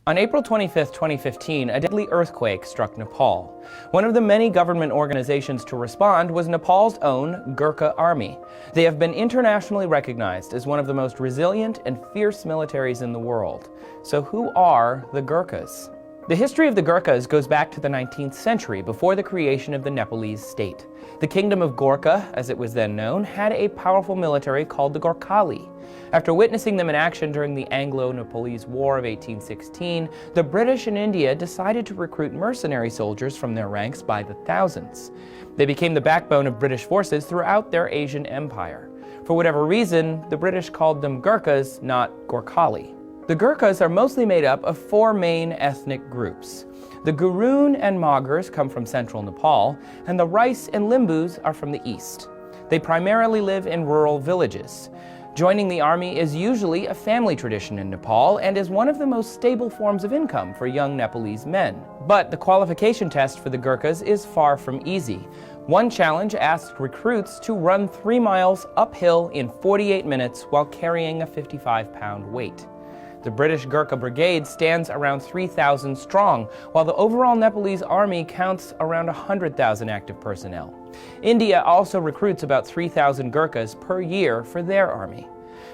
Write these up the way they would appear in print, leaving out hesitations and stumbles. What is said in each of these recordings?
On April 25, 2015, a deadly earthquake struck Nepal. One of the many government organizations to respond was Nepal's own Gorkha army. They have been internationally recognized as one of the most resilient and fierce militaries in the world. So who are the Gorkhas? The history of the Gorkhas goes back to the 19th century, before the creation of the Nepalese state. The kingdom of Gorkha, as it was then known, had a powerful military called the Gorkhali. After witnessing them in action during the Anglo-Nepalese War of 1816, the British in India decided to recruit mercenary soldiers from their ranks by the thousands. They became the backbone of British forces throughout their Asian empire. For whatever reason, the British called them Gorkhas, not Gorkhali. The Gorkhas are mostly made up of four main ethnic groups. The Gurun and Magars come from central Nepal, and the Rice and Limbus are from the east. They primarily live in rural villages. Joining the army is usually a family tradition in Nepal and is one of the most stable forms of income for young Nepalese men. But the qualification test for the Gorkhas is far from easy. One challenge asked recruits to run 3 miles uphill in 48 minutes while carrying a 55-pound weight. The British Gorkha Brigade stands around 3,000 strong, while the overall Nepalese army counts around 100,000 active personnel. India also recruits about 3,000 Gorkhas per year for their army.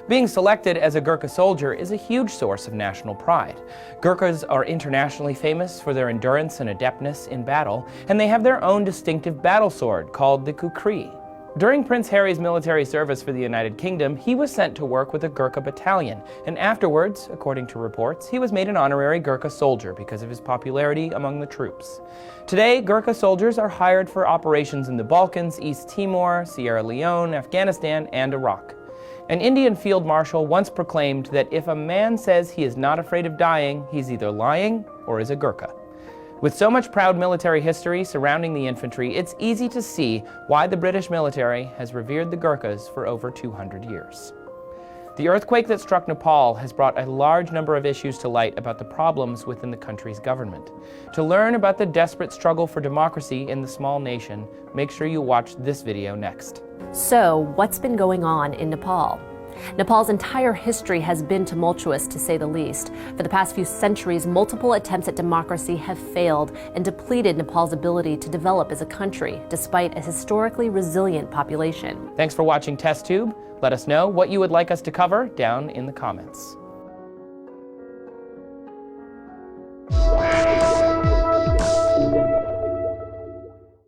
Being selected as a Gorkha soldier is a huge source of national pride. Gorkhas are internationally famous for their endurance and adeptness in battle, and they have their own distinctive battle sword called the kukri. During Prince Harry's military service for the United Kingdom, he was sent to work with a Gorkha battalion, and afterwards, according to reports, he was made an honorary Gorkha soldier because of his popularity among the troops. Today, Gorkha soldiers are hired for operations in the Balkans, East Timor, Sierra Leone, Afghanistan, and Iraq. An Indian field marshal once proclaimed that if a man says he is not afraid of dying, he's either lying or is a Gorkha. With so much proud military history surrounding the infantry, it's easy to see why the British military has revered the Gorkhas for over 200 years. The earthquake that struck Nepal has brought a large number of issues to light about the problems within the country's government. To learn about the desperate struggle for democracy in the small nation, make sure you watch this video next. So, what's been going on in Nepal? Nepal's entire history has been tumultuous, to say the least. For the past few centuries, multiple attempts at democracy have failed and depleted Nepal's ability to develop as a country, despite a historically resilient population. Thanks for watching TestTube. Let us know what you would like us to cover down in the comments.